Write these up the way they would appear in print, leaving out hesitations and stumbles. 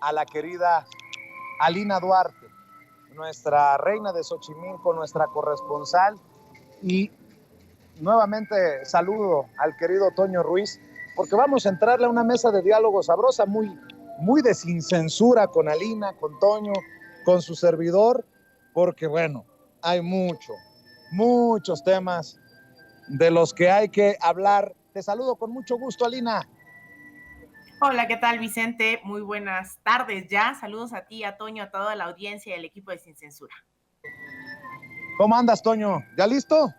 a la querida Alina Duarte, nuestra reina de Xochimilco, nuestra corresponsal, y nuevamente saludo al querido Toño Ruiz, porque vamos a entrarle a una mesa de diálogo sabrosa, muy de sin censura, con Alina, con Toño, con su servidor, porque bueno, hay muchos temas de los que hay que hablar. Te saludo con mucho gusto, Alina. Hola, ¿qué tal, Vicente? Muy buenas tardes ya. Saludos a ti, a Toño, a toda la audiencia y al equipo de Sin Censura. ¿Cómo andas, Toño? ¿Ya listo?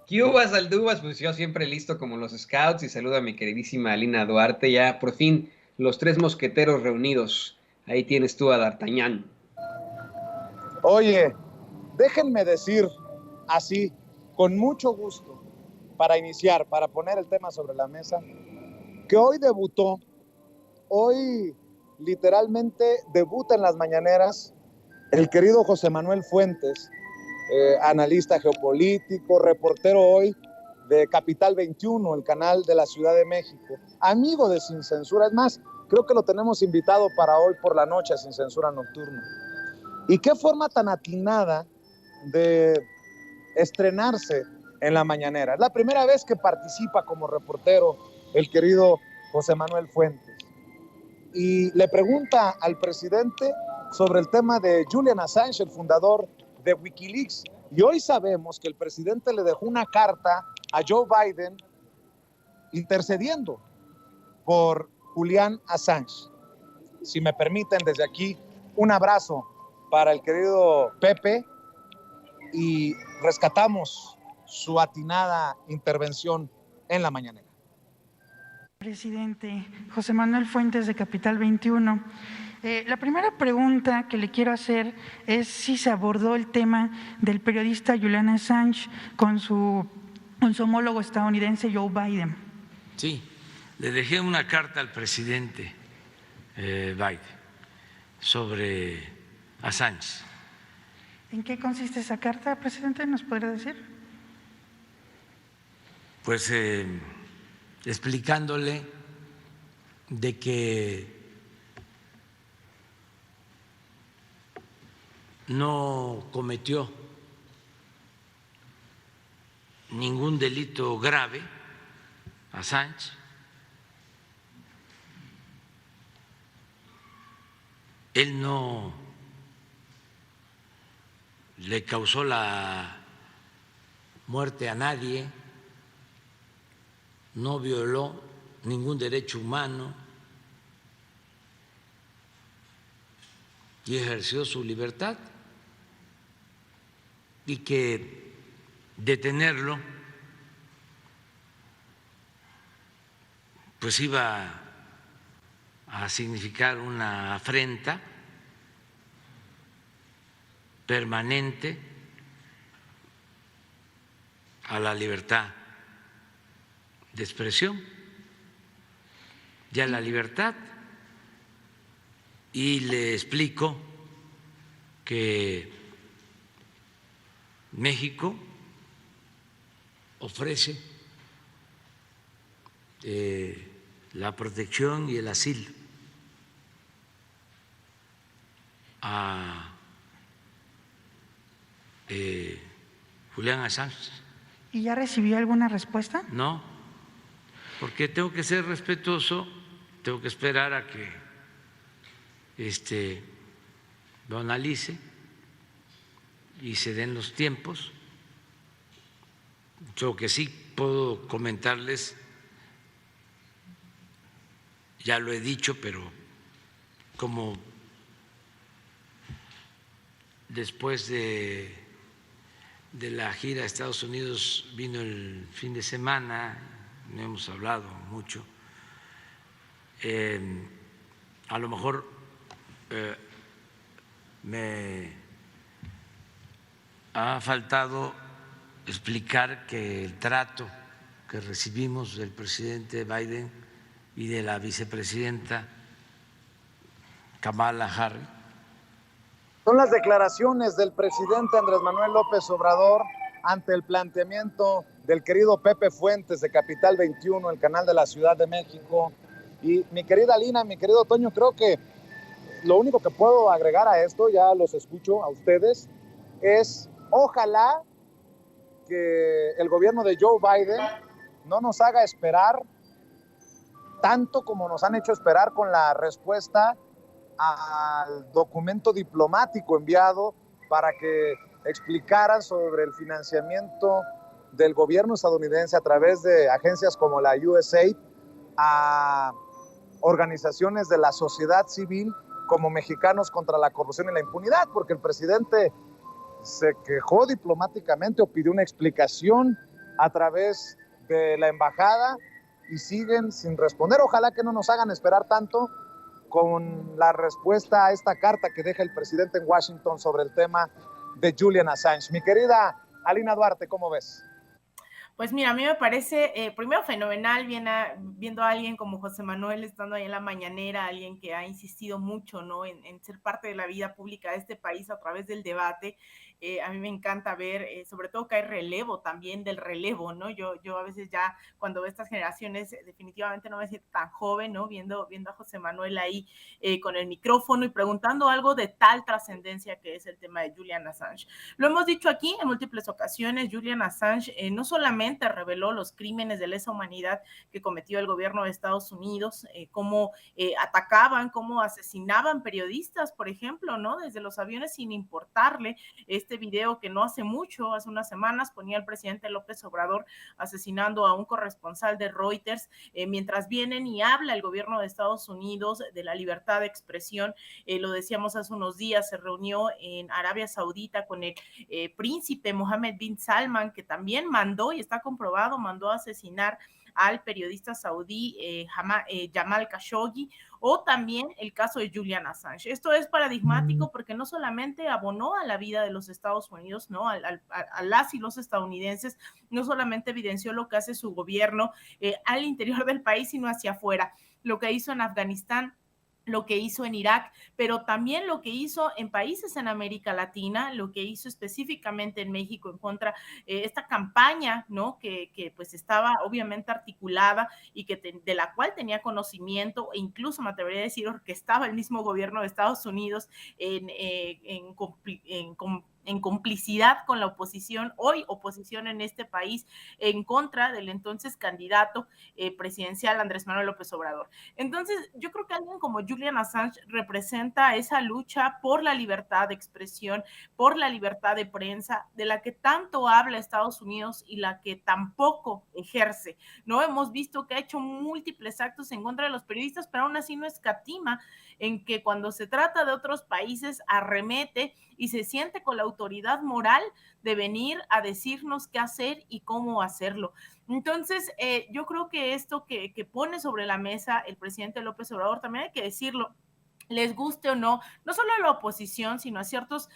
¿Qué uvas, Aldubas? Pues yo siempre listo como los scouts y saludo a mi queridísima Alina Duarte. Ya por fin los tres mosqueteros reunidos. Ahí tienes tú a D'Artagnan. Oye, déjenme decir así, con mucho gusto, para iniciar, para poner el tema sobre la mesa, que hoy literalmente debuta en las mañaneras el querido José Manuel Fuentes, analista geopolítico, reportero hoy de Capital 21, el canal de la Ciudad de México, amigo de Sin Censura. Es más, creo que lo tenemos invitado para hoy por la noche a Sin Censura Nocturno. Y qué forma tan atinada de estrenarse en la mañanera. Es la primera vez que participa como reportero el querido José Manuel Fuentes. Y le pregunta al presidente sobre el tema de Julian Assange, el fundador de Wikileaks. Y hoy sabemos que el presidente le dejó una carta a Joe Biden intercediendo por Julian Assange. Si me permiten, desde aquí, un abrazo para el querido Pepe y rescatamos su atinada intervención en la mañanera. Presidente José Manuel Fuentes de Capital 21. La primera pregunta que le quiero hacer es si se abordó el tema del periodista Julian Assange con su homólogo estadounidense Joe Biden. Sí, le dejé una carta al presidente Biden sobre Assange. ¿En qué consiste esa carta, presidente? ¿Nos podría decir? Pues explicándole de que no cometió ningún delito grave Assange, él no le causó la muerte a nadie, no violó ningún derecho humano y ejerció su libertad, y que detenerlo pues iba a significar una afrenta permanente a la libertad de expresión y a la libertad. Y le explico que México ofrece la protección y el asilo a Julian Assange. ¿Y ya recibió alguna respuesta? No, porque tengo que ser respetuoso, tengo que esperar a que lo analice y se den los tiempos. Yo que sí puedo comentarles, ya lo he dicho, pero como después de la gira a Estados Unidos vino el fin de semana, no hemos hablado mucho, a lo mejor me ha faltado explicar que el trato que recibimos del presidente Biden y de la vicepresidenta Kamala Harris. Son las declaraciones del presidente Andrés Manuel López Obrador ante el planteamiento del querido Pepe Fuentes de Capital 21, el canal de la Ciudad de México. Y mi querida Lina, mi querido Toño, creo que lo único que puedo agregar a esto, ya los escucho a ustedes, es ojalá que el gobierno de Joe Biden no nos haga esperar tanto como nos han hecho esperar con la respuesta al documento diplomático enviado para que explicaran sobre el financiamiento del gobierno estadounidense a través de agencias como la USAID a organizaciones de la sociedad civil como Mexicanos contra la Corrupción y la Impunidad, porque el presidente se quejó diplomáticamente o pidió una explicación a través de la embajada y siguen sin responder. Ojalá que no nos hagan esperar tanto con la respuesta a esta carta que deja el presidente en Washington sobre el tema de Julian Assange. Mi querida Alina Duarte, ¿cómo ves? Pues mira, a mí me parece, primero fenomenal viendo a alguien como José Manuel estando ahí en la mañanera, alguien que ha insistido mucho, ¿no? en ser parte de la vida pública de este país a través del debate. A mí me encanta ver, sobre todo que hay relevo también del relevo, ¿no? Yo a veces ya cuando veo estas generaciones definitivamente no me siento tan joven, ¿no? Viendo a José Manuel ahí con el micrófono y preguntando algo de tal trascendencia que es el tema de Julian Assange. Lo hemos dicho aquí en múltiples ocasiones, Julian Assange no solamente reveló los crímenes de lesa humanidad que cometió el gobierno de Estados Unidos, cómo atacaban, cómo asesinaban periodistas, por ejemplo, ¿no? Desde los aviones sin importarle. Este video que no hace mucho, hace unas semanas, ponía el presidente López Obrador asesinando a un corresponsal de Reuters, mientras vienen y habla el gobierno de Estados Unidos de la libertad de expresión. Lo decíamos hace unos días, se reunió en Arabia Saudita con el príncipe Mohammed bin Salman, que también mandó, y está comprobado, mandó a asesinar al periodista saudí Jamal Khashoggi, o también el caso de Julian Assange. Esto es paradigmático porque no solamente abonó a la vida de los Estados Unidos, ¿no? a las y los estadounidenses, no solamente evidenció lo que hace su gobierno al interior del país, sino hacia afuera. Lo que hizo en Afganistán, lo que hizo en Irak, pero también lo que hizo en países en América Latina, lo que hizo específicamente en México en contra esta campaña, ¿no? Que pues estaba obviamente articulada y que de la cual tenía conocimiento e incluso me atrevería a decir orquestaba el mismo gobierno de Estados Unidos en complicidad con la oposición, hoy oposición en este país, en contra del entonces candidato presidencial Andrés Manuel López Obrador. Entonces, yo creo que alguien como Julian Assange representa esa lucha por la libertad de expresión, por la libertad de prensa, de la que tanto habla Estados Unidos y la que tampoco ejerce, ¿no? Hemos visto que ha hecho múltiples actos en contra de los periodistas, pero aún así no escatima en que cuando se trata de otros países arremete y se siente con la autoridad moral de venir a decirnos qué hacer y cómo hacerlo. Entonces, yo creo que esto que pone sobre la mesa el presidente López Obrador, también hay que decirlo, les guste o no, no solo a la oposición, sino a ciertos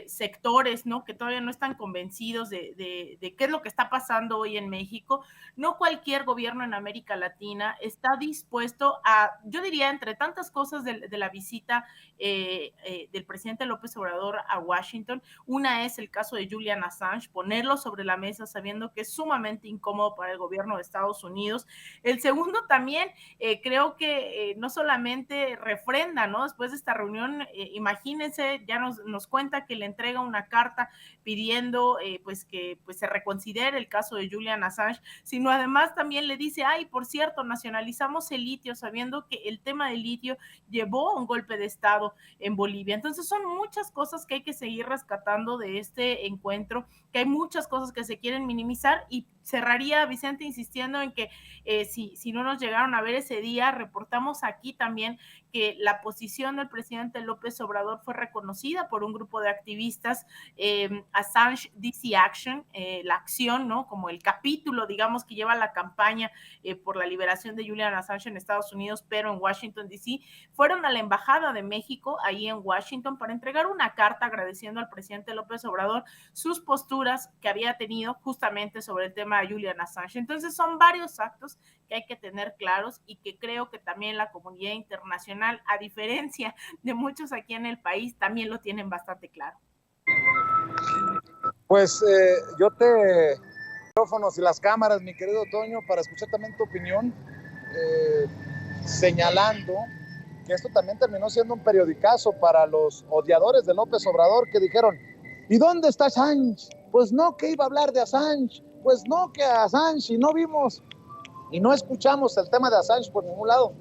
sectores, ¿no? Que todavía no están convencidos de qué es lo que está pasando hoy en México. No cualquier gobierno en América Latina está dispuesto a, yo diría, entre tantas cosas de la visita del presidente López Obrador a Washington, una es el caso de Julian Assange, ponerlo sobre la mesa sabiendo que es sumamente incómodo para el gobierno de Estados Unidos. El segundo también, creo que no solamente refrenda, ¿no? Después de esta reunión, imagínense, ya nos cuenta que le entrega una carta pidiendo pues que pues se reconsidere el caso de Julian Assange, sino además también le dice, ay, por cierto, nacionalizamos el litio, sabiendo que el tema del litio llevó a un golpe de Estado en Bolivia. Entonces son muchas cosas que hay que seguir rescatando de este encuentro, que hay muchas cosas que se quieren minimizar, y cerraría, Vicente, insistiendo en que si no nos llegaron a ver ese día, reportamos aquí también que la posición del presidente López Obrador fue reconocida por un grupo de activistas, Assange DC Action, la acción, ¿no? Como el capítulo, digamos, que lleva la campaña por la liberación de Julian Assange en Estados Unidos, pero en Washington DC, fueron a la Embajada de México, ahí en Washington, para entregar una carta agradeciendo al presidente López Obrador sus posturas que había tenido justamente sobre el tema de Julian Assange. Entonces son varios actos que hay que tener claros y que creo que también la comunidad internacional, a diferencia de muchos aquí en el país, también lo tienen bastante claro. Pues yo te micrófonos y las cámaras, mi querido Toño, para escuchar también tu opinión, señalando que esto también terminó siendo un periodicazo para los odiadores de López Obrador, que dijeron, ¿y dónde está Assange? Pues no, que iba a hablar de Assange, pues no, que Assange, y no vimos, y no escuchamos el tema de Assange por ningún lado.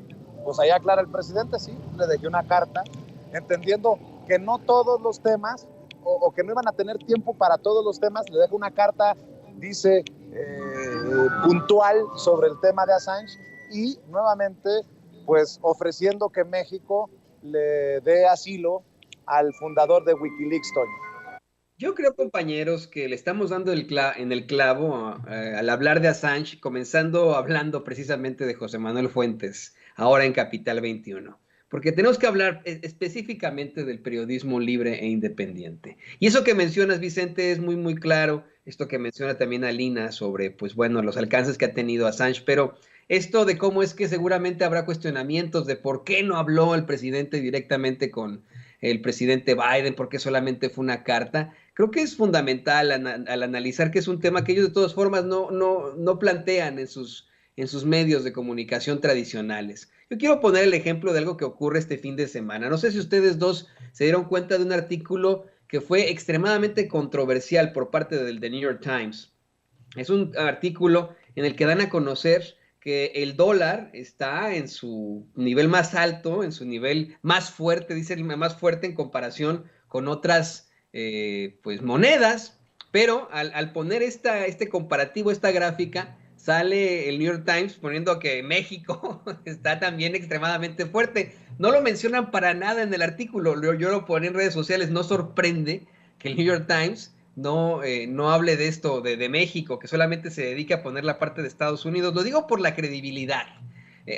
Pues ahí aclara el presidente, sí, le dejé una carta, entendiendo que no todos los temas, o que no iban a tener tiempo para todos los temas, le dejo una carta, dice, puntual sobre el tema de Assange, y nuevamente, pues ofreciendo que México le dé asilo al fundador de Wikileaks, Toño. Yo creo, compañeros, que le estamos dando en el clavo al hablar de Assange, comenzando hablando precisamente de José Manuel Fuentes, ahora en Capital 21. Porque tenemos que hablar específicamente del periodismo libre e independiente. Y eso que mencionas, Vicente, es muy, muy claro. Esto que menciona también Alina sobre, pues bueno, los alcances que ha tenido Assange, pero esto de cómo es que seguramente habrá cuestionamientos de por qué no habló el presidente directamente con el presidente Biden, por qué solamente fue una carta. Creo que es fundamental al analizar que es un tema que ellos de todas formas no plantean en sus medios de comunicación tradicionales. Yo quiero poner el ejemplo de algo que ocurre este fin de semana. No sé si ustedes dos se dieron cuenta de un artículo que fue extremadamente controversial por parte del The New York Times. Es un artículo en el que dan a conocer que el dólar está en su nivel más alto, en su nivel más fuerte, dice más fuerte en comparación con otras pues monedas, pero al poner este comparativo, esta gráfica, sale el New York Times poniendo que México está también extremadamente fuerte. No lo mencionan para nada en el artículo, yo lo poní en redes sociales. No sorprende que el New York Times no hable de esto, de México, que solamente se dedica a poner la parte de Estados Unidos. Lo digo por la credibilidad.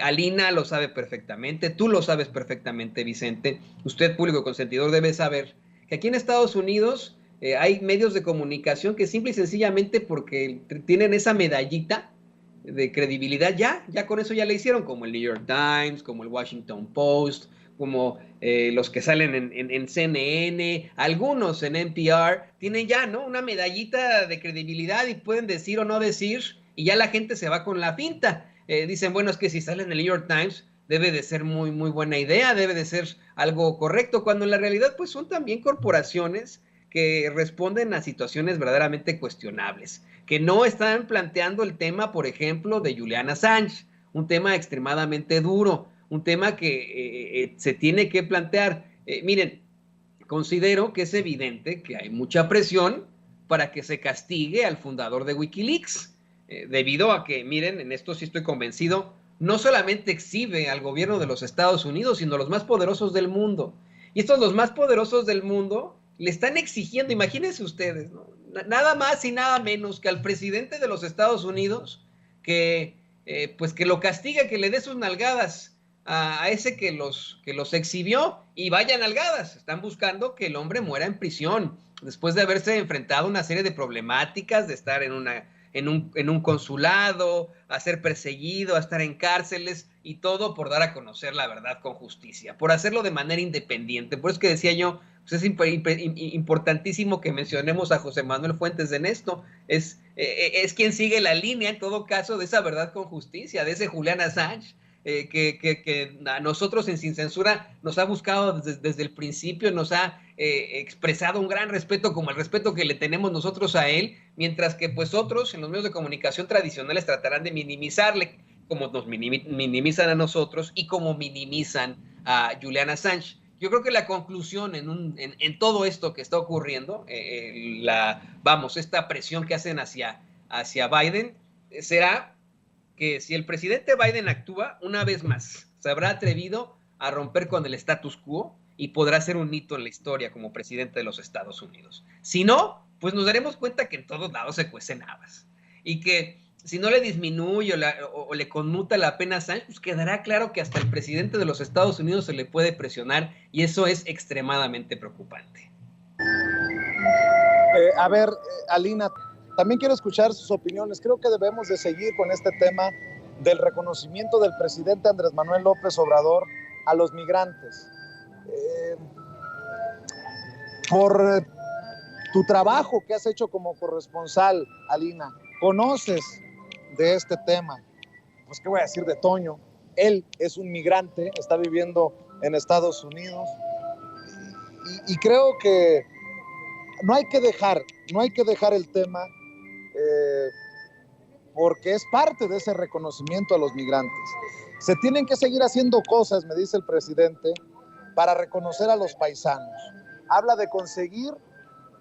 Alina lo sabe perfectamente, tú lo sabes perfectamente, Vicente. Usted, público consentidor, debe saber que aquí en Estados Unidos hay medios de comunicación que simple y sencillamente porque tienen esa medallita de credibilidad, ya con eso ya le hicieron, como el New York Times, como el Washington Post, como los que salen en CNN, algunos en NPR, tienen ya, ¿no?, una medallita de credibilidad y pueden decir o no decir, y ya la gente se va con la finta. Dicen, bueno, es que si sale en el New York Times, debe de ser muy, muy buena idea, debe de ser algo correcto, cuando en la realidad, pues son también corporaciones que responden a situaciones verdaderamente cuestionables, que no están planteando el tema, por ejemplo, de Julian Assange, un tema extremadamente duro, un tema que se tiene que plantear. Miren, considero que es evidente que hay mucha presión para que se castigue al fundador de Wikileaks, debido a que, miren, en esto sí estoy convencido, no solamente exhibe al gobierno de los Estados Unidos, sino a los más poderosos del mundo. Y estos, los más poderosos del mundo, le están exigiendo, imagínense ustedes, ¿no?, nada más y nada menos que al presidente de los Estados Unidos que lo castigue, que le dé sus nalgadas a ese que los exhibió, y vaya nalgadas. Están buscando que el hombre muera en prisión después de haberse enfrentado a una serie de problemáticas, de estar en un consulado, a ser perseguido, a estar en cárceles, y todo por dar a conocer la verdad con justicia, por hacerlo de manera independiente. Por eso que decía yo, pues es importantísimo que mencionemos a José Manuel Fuentes en esto. Es quien sigue la línea, en todo caso, de esa verdad con justicia, de ese Julian Assange, que a nosotros en Sin Censura nos ha buscado desde el principio, nos ha expresado un gran respeto, como el respeto que le tenemos nosotros a él, mientras que pues otros en los medios de comunicación tradicionales tratarán de minimizarle, como nos minimizan a nosotros y como minimizan a Julian Assange. Yo creo que la conclusión en todo esto que está ocurriendo, esta presión que hacen hacia Biden, será que si el presidente Biden actúa, una vez más, se habrá atrevido a romper con el status quo y podrá ser un hito en la historia como presidente de los Estados Unidos. Si no, pues nos daremos cuenta que en todos lados se cuecen habas, y que si no le disminuye o le conmuta la pena a Assange, pues quedará claro que hasta el presidente de los Estados Unidos se le puede presionar, y eso es extremadamente preocupante. Alina, también quiero escuchar sus opiniones. Creo que debemos de seguir con este tema del reconocimiento del presidente Andrés Manuel López Obrador a los migrantes. Por tu trabajo que has hecho como corresponsal, Alina, conoces de este tema. Pues qué voy a decir de Toño. Él es un migrante, está viviendo en Estados Unidos. Y creo que no hay que dejar el tema porque es parte de ese reconocimiento a los migrantes. Se tienen que seguir haciendo cosas, me dice el presidente, para reconocer a los paisanos. Habla de conseguir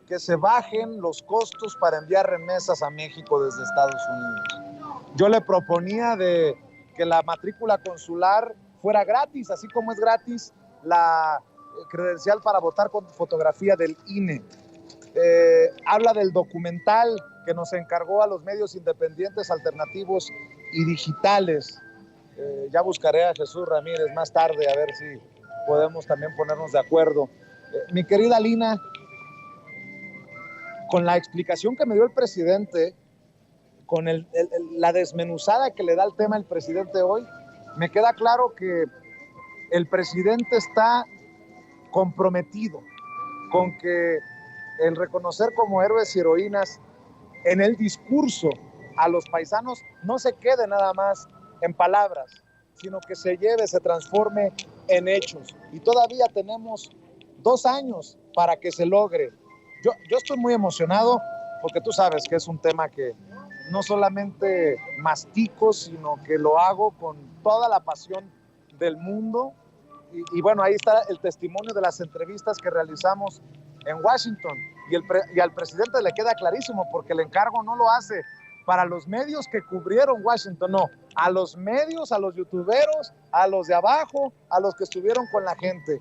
que se bajen los costos para enviar remesas a México desde Estados Unidos. Yo le proponía de que la matrícula consular fuera gratis, así como es gratis la credencial para votar con fotografía del INE. Habla del documental que nos encargó a los medios independientes, alternativos y digitales. Ya buscaré a Jesús Ramírez más tarde a ver si podemos también ponernos de acuerdo. Mi querida Lina, con la explicación que me dio el presidente, con la desmenuzada que le da el tema el presidente hoy, me queda claro que el presidente está comprometido con que el reconocer como héroes y heroínas en el discurso a los paisanos no se quede nada más en palabras, sino que se lleve, se transforme en hechos. Y todavía tenemos 2 años para que se logre. Yo estoy muy emocionado porque tú sabes que es un tema que no solamente mastico, sino que lo hago con toda la pasión del mundo. Y bueno, ahí está el testimonio de las entrevistas que realizamos en Washington. Y al presidente le queda clarísimo porque el encargo no lo hace para los medios que cubrieron Washington, no, a los medios, a los youtuberos, a los de abajo, a los que estuvieron con la gente.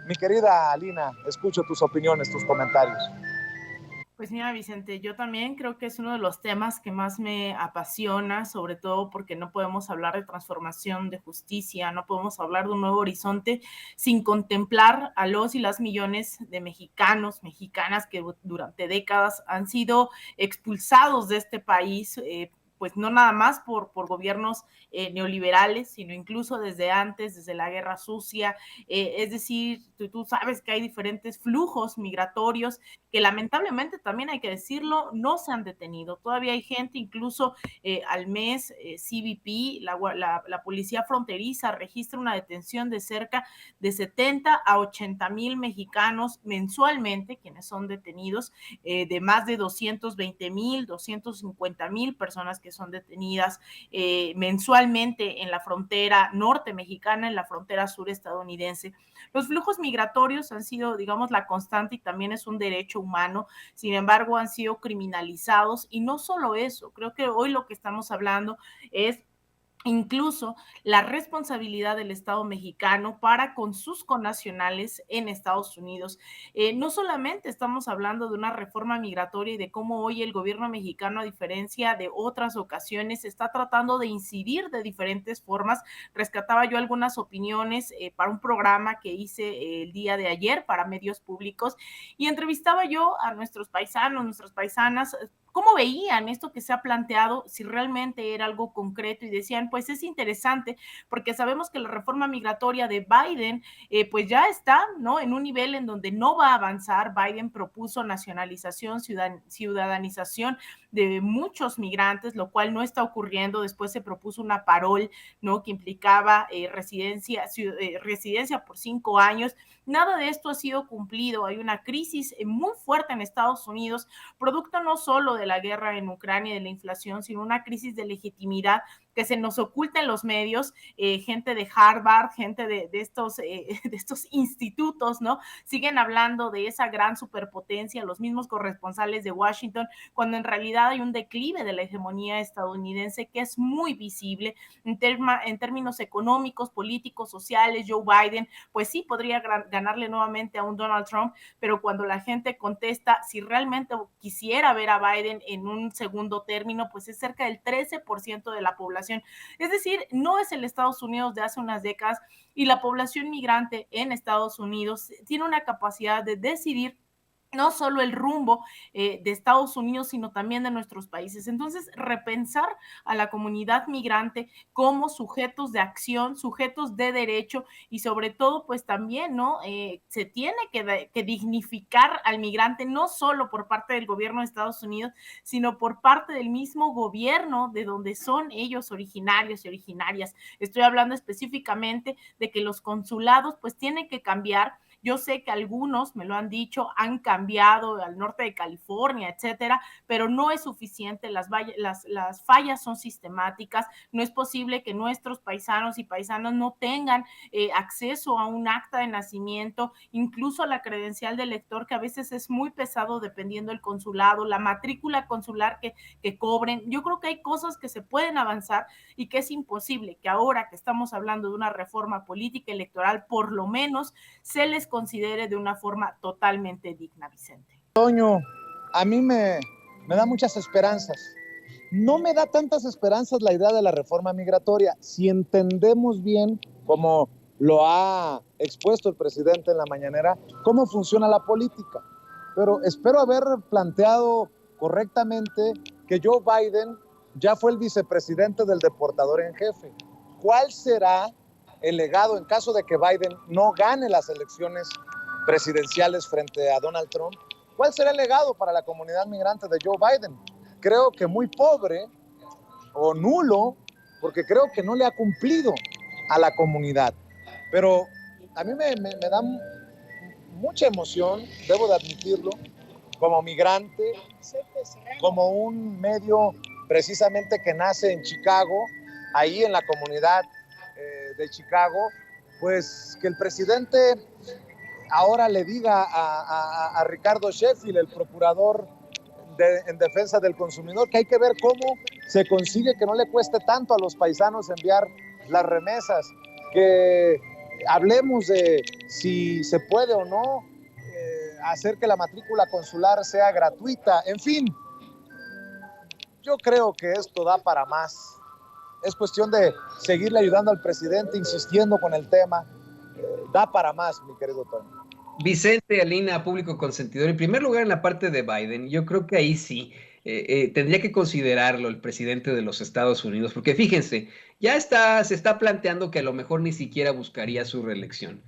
Mi querida Alina, escucho tus opiniones, tus comentarios. Pues mira, Vicente, yo también creo que es uno de los temas que más me apasiona, sobre todo porque no podemos hablar de transformación, de justicia, no podemos hablar de un nuevo horizonte sin contemplar a los y las millones de mexicanos, mexicanas que durante décadas han sido expulsados de este país, pues no nada más por gobiernos neoliberales, sino incluso desde antes, desde la Guerra Sucia. Es decir, tú sabes que hay diferentes flujos migratorios que lamentablemente también hay que decirlo, no se han detenido. Todavía hay gente, incluso al mes, CBP, la Policía Fronteriza registra una detención de cerca de 70 a 80 mil mexicanos mensualmente, quienes son detenidos, de más de 220 mil, 250 mil personas que son detenidas mensualmente en la frontera norte mexicana, en la frontera sur estadounidense. Los flujos migratorios han sido, digamos, la constante y también es un derecho humano, sin embargo, han sido criminalizados y no solo eso, creo que hoy lo que estamos hablando es incluso la responsabilidad del Estado mexicano para con sus connacionales en Estados Unidos. No solamente estamos hablando de una reforma migratoria y de cómo hoy el gobierno mexicano, a diferencia de otras ocasiones, está tratando de incidir de diferentes formas. Rescataba yo algunas opiniones para un programa que hice el día de ayer para medios públicos y entrevistaba yo a nuestros paisanos, nuestras paisanas, cómo veían esto que se ha planteado, si realmente era algo concreto y decían, pues es interesante porque sabemos que la reforma migratoria de Biden pues ya está, ¿no? En un nivel en donde no va a avanzar. Biden propuso nacionalización, ciudadanización de muchos migrantes, lo cual no está ocurriendo. Después se propuso una parol, ¿no? Que implicaba residencia por 5 años. Nada de esto ha sido cumplido. Hay una crisis muy fuerte en Estados Unidos, producto no solo de la guerra en Ucrania y de la inflación, sino una crisis de legitimidad que se nos oculta en los medios. Gente de Harvard, gente de estos institutos, ¿no? Siguen hablando de esa gran superpotencia, los mismos corresponsales de Washington, cuando en realidad hay un declive de la hegemonía estadounidense que es muy visible en términos económicos, políticos, sociales. Joe Biden, pues sí, podría ganarle nuevamente a un Donald Trump, pero cuando la gente contesta si realmente quisiera ver a Biden en un segundo término, pues es cerca del 13% de la población. Es decir, no es el Estados Unidos de hace unas décadas y la población migrante en Estados Unidos tiene una capacidad de decidir no solo el rumbo de Estados Unidos, sino también de nuestros países. Entonces, repensar a la comunidad migrante como sujetos de acción, sujetos de derecho y sobre todo, pues también, ¿no? Se tiene que dignificar al migrante, no solo por parte del gobierno de Estados Unidos, sino por parte del mismo gobierno de donde son ellos originarios y originarias. Estoy hablando específicamente de que los consulados, pues tienen que cambiar. Yo sé que algunos, me lo han dicho, han cambiado al norte de California, etcétera, pero no es suficiente, las fallas son sistemáticas, no es posible que nuestros paisanos y paisanas no tengan acceso a un acta de nacimiento, incluso a la credencial de lector, que a veces es muy pesado dependiendo del consulado, la matrícula consular que cobren. Yo creo que hay cosas que se pueden avanzar y que es imposible que ahora que estamos hablando de una reforma política electoral, por lo menos se les considere de una forma totalmente digna, Vicente. Toño, a mí me da muchas esperanzas. No me da tantas esperanzas la idea de la reforma migratoria. Si entendemos bien, como lo ha expuesto el presidente en la mañanera, cómo funciona la política. Pero espero haber planteado correctamente que Joe Biden ya fue el vicepresidente del deportador en jefe. ¿Cuál será el legado en caso de que Biden no gane las elecciones presidenciales frente a Donald Trump? ¿Cuál será el legado para la comunidad migrante de Joe Biden? Creo que muy pobre o nulo, porque creo que no le ha cumplido a la comunidad. Pero a mí me da mucha emoción, debo de admitirlo, como migrante, como un medio precisamente que nace en Chicago, ahí en la comunidad de Chicago, pues que el presidente ahora le diga a Ricardo Sheffield, el procurador en defensa del consumidor, que hay que ver cómo se consigue que no le cueste tanto a los paisanos enviar las remesas, que hablemos de si se puede o no hacer que la matrícula consular sea gratuita. En fin, yo creo que esto da para más. Es cuestión de seguirle ayudando al presidente, insistiendo con el tema. Da para más, mi querido Tony. Vicente, Alina, público consentidor. En primer lugar, en la parte de Biden, yo creo que ahí sí tendría que considerarlo el presidente de los Estados Unidos, porque fíjense, se está planteando que a lo mejor ni siquiera buscaría su reelección.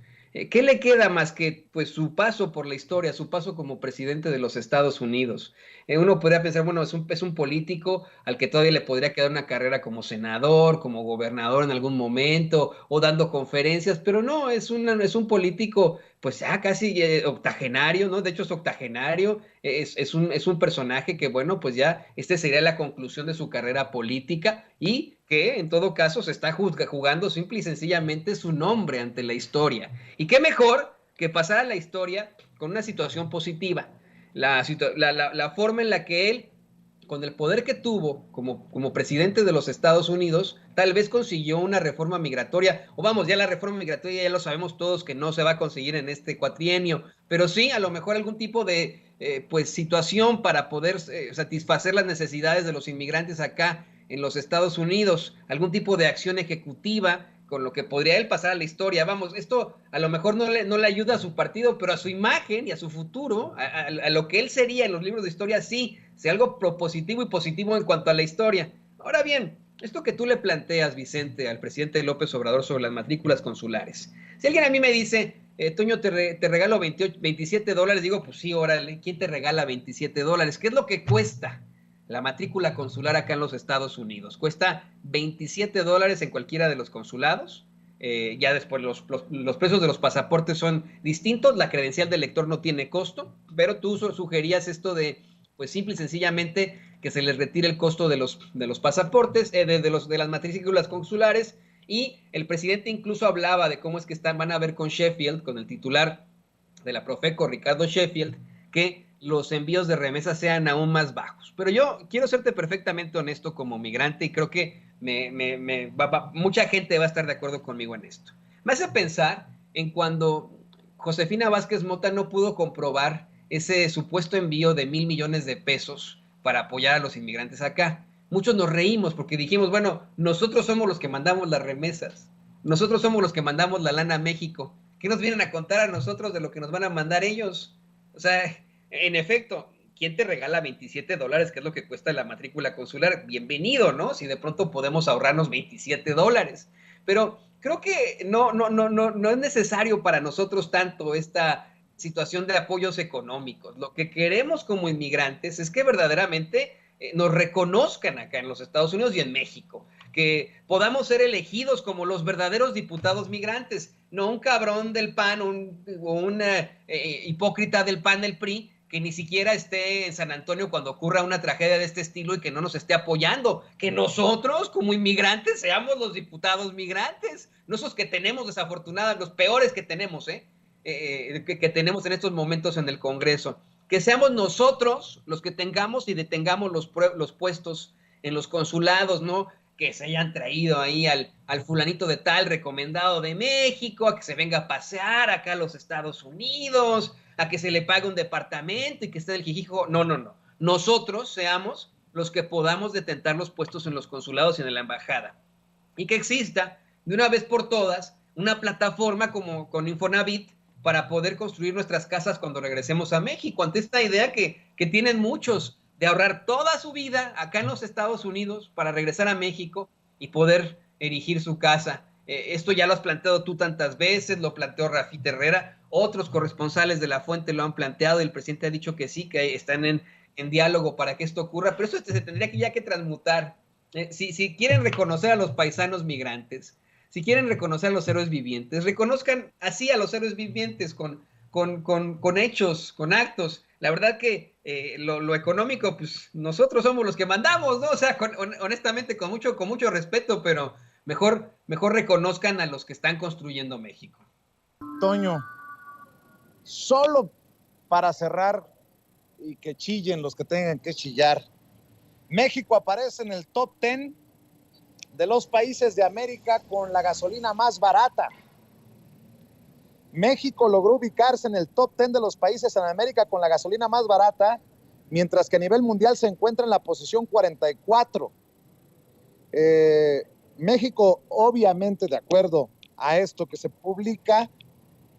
¿Qué le queda más que pues su paso por la historia, su paso como presidente de los Estados Unidos? Uno podría pensar, bueno, es un político al que todavía le podría quedar una carrera como senador, como gobernador en algún momento, o dando conferencias, pero no, es un político pues ya casi octogenario, ¿no? De hecho es octogenario, es un personaje que, bueno, pues ya sería la conclusión de su carrera política y que en todo caso se está jugando simple y sencillamente su nombre ante la historia. Y qué mejor que pasar a la historia con una situación positiva. La forma en la que él, con el poder que tuvo como presidente de los Estados Unidos, tal vez consiguió una reforma migratoria, o vamos, ya la reforma migratoria ya lo sabemos todos que no se va a conseguir en este cuatrienio, pero sí a lo mejor algún tipo de pues situación para poder satisfacer las necesidades de los inmigrantes acá en los Estados Unidos, algún tipo de acción ejecutiva con lo que podría él pasar a la historia. Vamos, esto a lo mejor no le ayuda a su partido, pero a su imagen y a su futuro, a lo que él sería en los libros de historia, sí, sea algo propositivo y positivo en cuanto a la historia. Ahora bien, esto que tú le planteas, Vicente, al presidente López Obrador sobre las matrículas consulares. Si alguien a mí me dice, Toño, te regalo $27, digo, pues sí, órale, ¿quién te regala $27? ¿Qué es lo que cuesta la matrícula consular acá en los Estados Unidos? Cuesta $27 en cualquiera de los consulados. Ya después los precios de los pasaportes son distintos. La credencial del lector no tiene costo, pero tú sugerías esto de, pues simple y sencillamente, que se les retire el costo de los pasaportes, de las matrículas consulares. Y el presidente incluso hablaba de cómo es que van a ver con Sheffield, con el titular de la Profeco, Ricardo Sheffield, que los envíos de remesas sean aún más bajos. Pero yo quiero serte perfectamente honesto como migrante y creo que mucha gente va a estar de acuerdo conmigo en esto. Me hace pensar en cuando Josefina Vázquez Mota no pudo comprobar ese supuesto envío de $1,000 millones para apoyar a los inmigrantes acá. Muchos nos reímos porque dijimos, bueno, nosotros somos los que mandamos las remesas, nosotros somos los que mandamos la lana a México. ¿Qué nos vienen a contar a nosotros de lo que nos van a mandar ellos? O sea, En efecto, ¿quién te regala $27, que es lo que cuesta la matrícula consular? Bienvenido, ¿no? Si de pronto podemos ahorrarnos $27. Pero creo que no es necesario para nosotros tanto esta situación de apoyos económicos. Lo que queremos como inmigrantes es que verdaderamente nos reconozcan acá en los Estados Unidos y en México, que podamos ser elegidos como los verdaderos diputados migrantes, no un cabrón del PAN o un hipócrita del PAN del PRI que ni siquiera esté en San Antonio cuando ocurra una tragedia de este estilo y que no nos esté apoyando, que nosotros como inmigrantes seamos los diputados migrantes, no esos que tenemos desafortunados, los peores que tenemos, que tenemos en estos momentos en el Congreso, que seamos nosotros los que tengamos y detengamos los puestos en los consulados, ¿no? Que se hayan traído ahí al fulanito de tal recomendado de México, a que se venga a pasear acá a los Estados Unidos, a que se le pague un departamento y que esté el jijijo. No. Nosotros seamos los que podamos detentar los puestos en los consulados y en la embajada. Y que exista de una vez por todas una plataforma como con Infonavit para poder construir nuestras casas cuando regresemos a México, ante esta idea que tienen muchos de ahorrar toda su vida acá en los Estados Unidos para regresar a México y poder erigir su casa. Esto ya lo has planteado tú tantas veces, lo planteó Rafita Herrera, otros corresponsales de La Fuente lo han planteado y el presidente ha dicho que sí, que están en diálogo para que esto ocurra, pero eso se tendría que ya que transmutar. Si quieren reconocer a los paisanos migrantes, si quieren reconocer a los héroes vivientes, reconozcan así a los héroes vivientes con hechos, con actos. La verdad que lo económico, pues nosotros somos los que mandamos, ¿no? O sea, honestamente, con mucho respeto, pero mejor reconozcan a los que están construyendo México. Toño, solo para cerrar y que chillen los que tengan que chillar, México aparece en el top 10 de los países de América con la gasolina más barata. México logró ubicarse en el top 10 de los países en América con la gasolina más barata, mientras que a nivel mundial se encuentra en la posición 44. México, obviamente, de acuerdo a esto que se publica,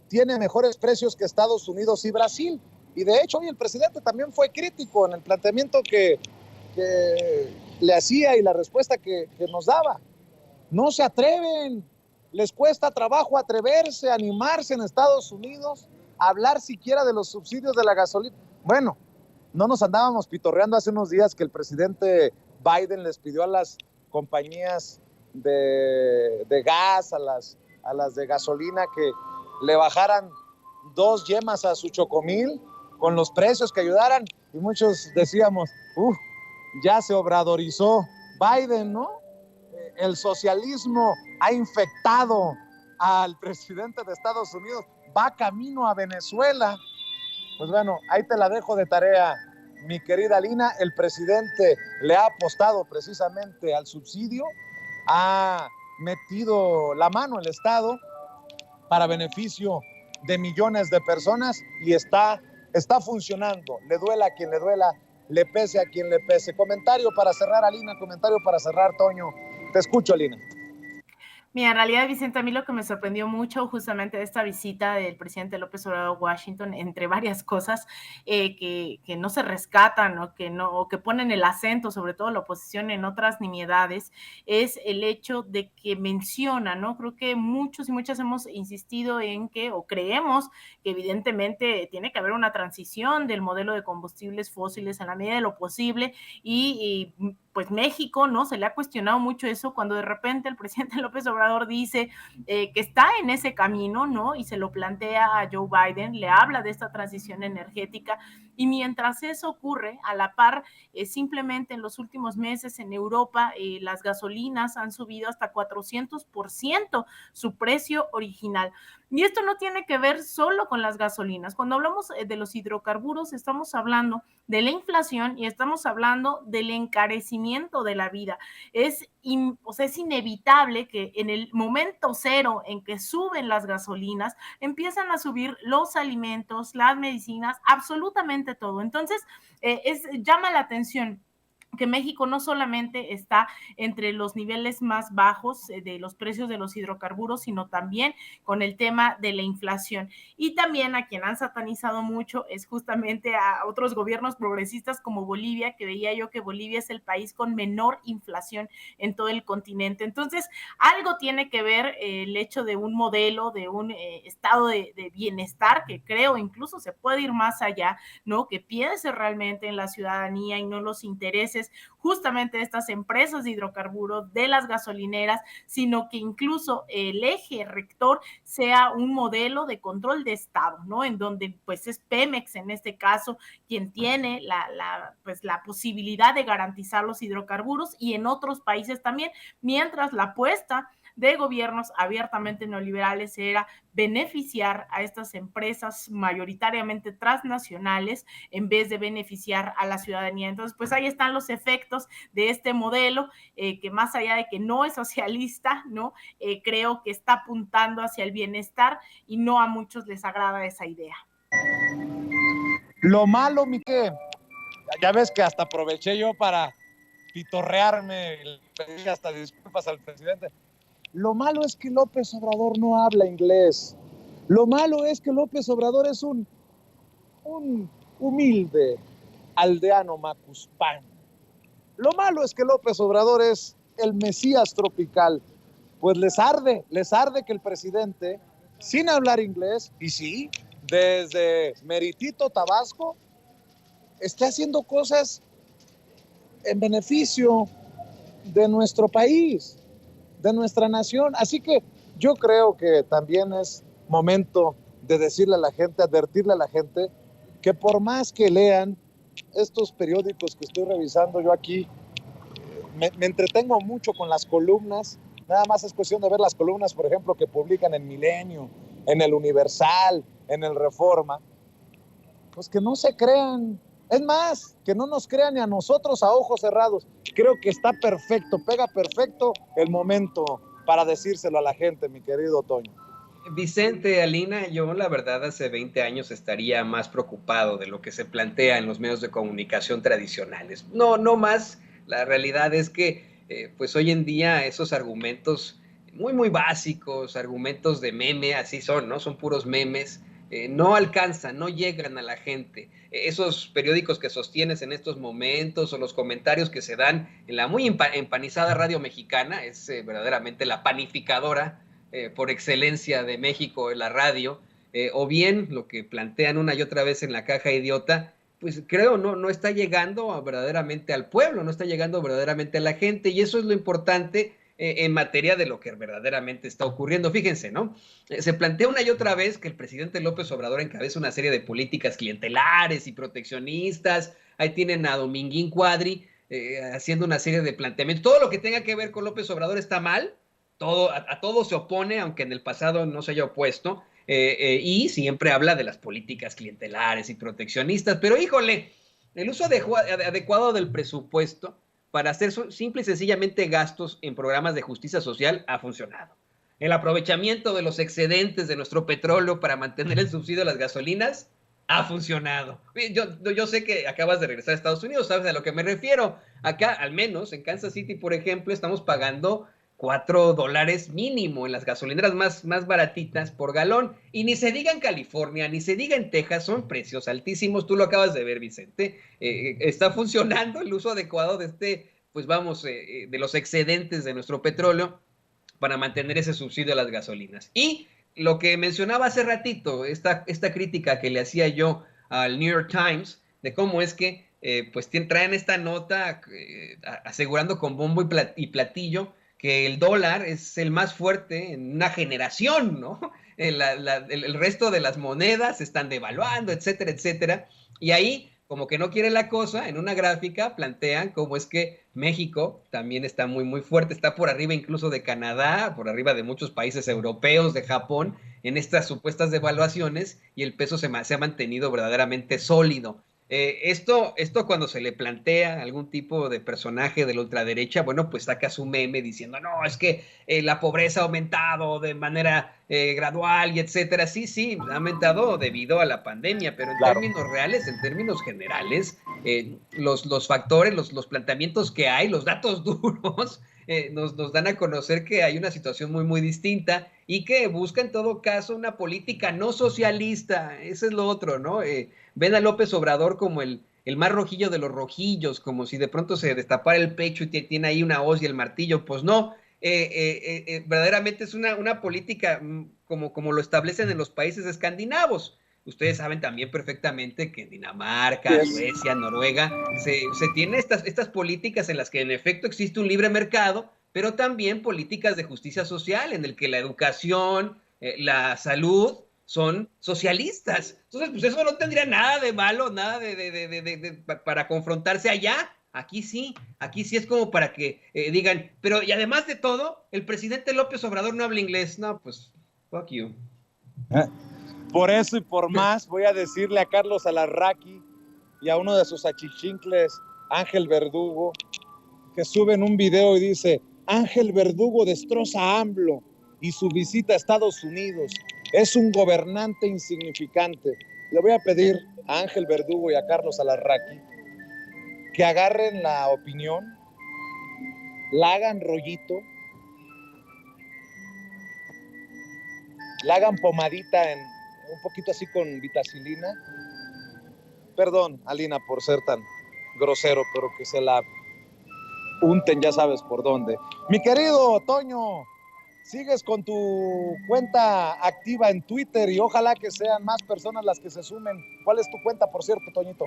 tiene mejores precios que Estados Unidos y Brasil. Y de hecho, hoy el presidente también fue crítico en el planteamiento que le hacía y la respuesta que nos daba. No se atreven, les cuesta trabajo atreverse, animarse en Estados Unidos, hablar siquiera de los subsidios de la gasolina. Bueno, no nos andábamos pitorreando hace unos días que el presidente Biden les pidió a las compañías de gas, a las de gasolina, que le bajaran 2 yemas a su chocomil con los precios, que ayudaran, y muchos decíamos, ya se obradorizó Biden, ¿no? El socialismo ha infectado al presidente de Estados Unidos, va camino a Venezuela. Pues bueno, ahí te la dejo de tarea, mi querida Lina. El presidente le ha apostado precisamente al subsidio, ha metido la mano el Estado para beneficio de millones de personas y está funcionando. Le duela a quien le duela, le pese a quien le pese. Comentario para cerrar, Alina, comentario para cerrar, Toño. Te escucho, Alina. Mira, en realidad, Vicente, a mí lo que me sorprendió mucho justamente de esta visita del presidente López Obrador a Washington, entre varias cosas que no se rescatan o que ponen el acento, sobre todo la oposición, en otras nimiedades, es el hecho de que menciona, ¿no? Creo que muchos y muchas hemos insistido en que, o creemos que evidentemente tiene que haber una transición del modelo de combustibles fósiles en la medida de lo posible y pues México, ¿no? Se le ha cuestionado mucho eso cuando de repente el presidente López Obrador dice que está en ese camino, ¿no? Y se lo plantea a Joe Biden, le habla de esta transición energética y mientras eso ocurre, a la par, simplemente en los últimos meses en Europa las gasolinas han subido hasta 400% su precio original. Y esto no tiene que ver solo con las gasolinas. Cuando hablamos de los hidrocarburos, estamos hablando de la inflación y estamos hablando del encarecimiento de la vida. Es inevitable que en el momento cero en que suben las gasolinas, empiezan a subir los alimentos, las medicinas, absolutamente todo. Entonces, llama la atención que México no solamente está entre los niveles más bajos de los precios de los hidrocarburos, sino también con el tema de la inflación. Y también a quien han satanizado mucho es justamente a otros gobiernos progresistas como Bolivia, que veía yo que Bolivia es el país con menor inflación en todo el continente. Entonces, algo tiene que ver el hecho de un modelo, de un estado de bienestar, que creo incluso se puede ir más allá, ¿no? Que piense realmente en la ciudadanía y no en los intereses justamente de estas empresas de hidrocarburos, de las gasolineras, sino que incluso el eje rector sea un modelo de control de Estado, ¿no? En donde pues es Pemex en este caso quien tiene pues, la posibilidad de garantizar los hidrocarburos, y en otros países también, mientras la apuesta de gobiernos abiertamente neoliberales era beneficiar a estas empresas mayoritariamente transnacionales en vez de beneficiar a la ciudadanía. Entonces, pues ahí están los efectos de este modelo que más allá de que no es socialista, ¿no? Creo que está apuntando hacia el bienestar y no a muchos les agrada esa idea. Lo malo, Mique, ya ves que hasta aproveché yo para pitorrearme, le pedí hasta disculpas al presidente. Lo malo es que López Obrador no habla inglés. Lo malo es que López Obrador es un humilde aldeano macuspano. Lo malo es que López Obrador es el Mesías tropical. Pues les arde que el presidente, sin hablar inglés, y sí, desde Meritito, Tabasco, esté haciendo cosas en beneficio de nuestro país, de nuestra nación. Así que yo creo que también es momento de decirle a la gente, advertirle a la gente, que por más que lean estos periódicos que estoy revisando yo aquí, me entretengo mucho con las columnas. Nada más es cuestión de ver las columnas, por ejemplo, que publican en Milenio, en el Universal, en el Reforma. Pues que no se crean. Es más, que no nos crean ni a nosotros a ojos cerrados. Creo que está perfecto, pega perfecto el momento para decírselo a la gente, mi querido Toño. Vicente, Alina, yo la verdad hace 20 años estaría más preocupado de lo que se plantea en los medios de comunicación tradicionales. No más. La realidad es que pues hoy en día esos argumentos muy básicos, argumentos de meme, así son, ¿no? Son puros memes. No alcanzan, no llegan a la gente. Esos periódicos que sostienes en estos momentos o los comentarios que se dan en la muy empanizada Radio Mexicana, es verdaderamente la panificadora por excelencia de México en la radio, o bien lo que plantean una y otra vez en la caja idiota, pues creo no está llegando verdaderamente al pueblo, no está llegando verdaderamente a la gente, y eso es lo importante en materia de lo que verdaderamente está ocurriendo. Fíjense, ¿no? Se plantea una y otra vez que el presidente López Obrador encabeza una serie de políticas clientelares y proteccionistas. Ahí tienen a Dominguín Cuadri haciendo una serie de planteamientos. Todo lo que tenga que ver con López Obrador está mal, a todo se opone, aunque en el pasado no se haya opuesto, y siempre habla de las políticas clientelares y proteccionistas. Pero híjole, el uso adecuado del presupuesto para hacer simple y sencillamente gastos en programas de justicia social ha funcionado. El aprovechamiento de los excedentes de nuestro petróleo para mantener el subsidio a las gasolinas ha funcionado. Yo sé que acabas de regresar a Estados Unidos, sabes a lo que me refiero. Acá, al menos en Kansas City, por ejemplo, estamos pagando $4 mínimo en las gasolineras más baratitas por galón. Y ni se diga en California, ni se diga en Texas, son precios altísimos. Tú lo acabas de ver, Vicente. Está funcionando el uso adecuado de de los excedentes de nuestro petróleo para mantener ese subsidio a las gasolinas. Y lo que mencionaba hace ratito, esta crítica que le hacía yo al New York Times, de cómo es que traen esta nota asegurando con bombo y platillo que el dólar es el más fuerte en una generación, ¿no? El resto de las monedas se están devaluando, etcétera, etcétera. Y ahí, como que no quiere la cosa, en una gráfica plantean cómo es que México también está muy fuerte, está por arriba incluso de Canadá, por arriba de muchos países europeos, de Japón, en estas supuestas devaluaciones, y el peso se ha mantenido verdaderamente sólido. Esto cuando se le plantea algún tipo de personaje de la ultraderecha, bueno, pues saca su meme diciendo, no, es que la pobreza ha aumentado de manera gradual y etcétera. Sí, ha aumentado debido a la pandemia, pero en términos reales, en términos generales, los factores, los planteamientos que hay, los datos duros, nos dan a conocer que hay una situación muy, muy distinta y que busca en todo caso una política no socialista. Ese es lo otro, ¿no? Ven a López Obrador como el más rojillo de los rojillos, como si de pronto se destapara el pecho y tiene ahí una hoz y el martillo. Pues no, verdaderamente es una política como lo establecen en los países escandinavos. Ustedes saben también perfectamente que en Dinamarca, Suecia, Noruega, se tiene estas políticas en las que en efecto existe un libre mercado, pero también políticas de justicia social en el que la educación, la salud son socialistas. Entonces, pues eso no tendría nada de malo, nada para confrontarse allá. Aquí sí es como para que digan, pero y además de todo, el presidente López Obrador no habla inglés. No, pues, fuck you. Por eso y por más, voy a decirle a Carlos Alarraqui y a uno de sus achichincles, Ángel Verdugo, que suben un video y dice, Ángel Verdugo destroza a AMLO y su visita a Estados Unidos. Es un gobernante insignificante. Le voy a pedir a Ángel Verdugo y a Carlos Alarraqui que agarren la opinión, la hagan rollito, la hagan pomadita en un poquito así con vitacilina. Perdón, Alina, por ser tan grosero, pero que se la unten, ya sabes por dónde. Mi querido Toño, sigues con tu cuenta activa en Twitter y ojalá que sean más personas las que se sumen. ¿Cuál es tu cuenta, por cierto, Toñito?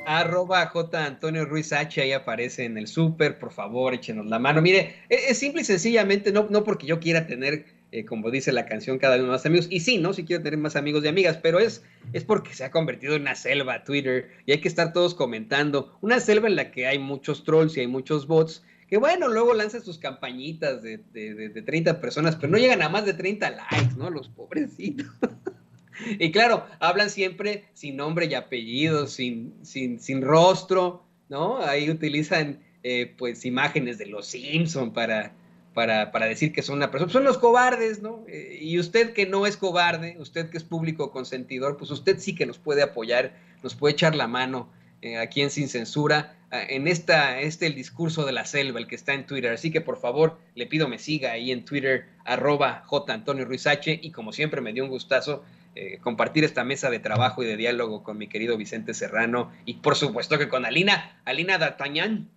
@J. Antonio Ruiz H, ahí aparece en el súper, por favor, échenos la mano. Mire, es simple y sencillamente, no porque yo quiera tener, como dice la canción, cada vez más amigos, y sí, ¿no? Sí quiero tener más amigos y amigas, pero es porque se ha convertido en una selva Twitter, y hay que estar todos comentando, una selva en la que hay muchos trolls y hay muchos bots, que bueno, luego lanzan sus campañitas de 30 personas, pero no llegan a más de 30 likes, ¿no? Los pobrecitos. Y claro, hablan siempre sin nombre y apellido, sin rostro, ¿no? Ahí utilizan pues imágenes de los Simpson para decir que son una persona. Son los cobardes, ¿no? Y usted que no es cobarde, usted que es público consentidor, pues usted sí que nos puede apoyar, nos puede echar la mano aquí en Sin Censura, en el discurso de la selva, el que está en Twitter. Así que por favor, le pido me siga ahí en Twitter, @J. Antonio Ruiz H, y como siempre me dio un gustazo compartir esta mesa de trabajo y de diálogo con mi querido Vicente Serrano y por supuesto que con Alina D'Artagnan.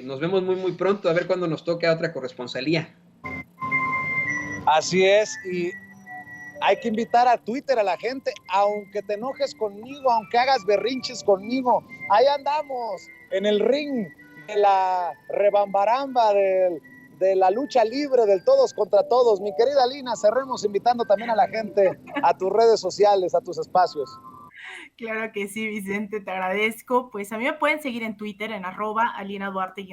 Nos vemos muy muy pronto, a ver cuándo nos toca otra corresponsalía. Así es, y hay que invitar a Twitter a la gente, aunque te enojes conmigo, aunque hagas berrinches conmigo, ahí andamos en el ring de la rebambaramba, de la lucha libre, del todos contra todos. Mi querida Alina, cerremos invitando también a la gente a tus redes sociales, a tus espacios. Claro que sí, Vicente, te agradezco. Pues a mí me pueden seguir en Twitter, en @AlinaDuarte_,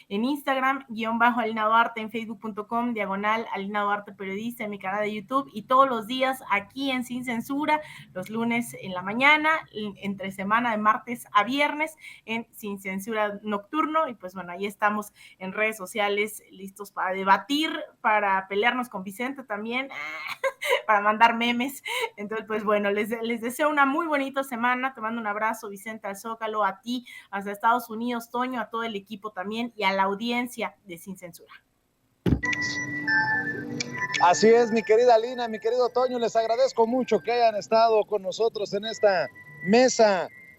en Instagram, _Alina Duarte, en Facebook.com, /Alina Duarte Periodista, en mi canal de YouTube, y todos los días aquí en Sin Censura, los lunes en la mañana, entre semana de martes a viernes, en Sin Censura Nocturno. Y pues bueno, ahí estamos en redes sociales listos para debatir, para pelearnos con Vicente también, para mandar memes. Entonces, pues bueno, les deseo una muy bonita semana. Te mando un abrazo, Vicente, al Zócalo, a ti, hasta Estados Unidos, Toño, a todo el equipo también y a la audiencia de Sin Censura. Así es, mi querida Alina, mi querido Toño, les agradezco mucho que hayan estado con nosotros en esta mesa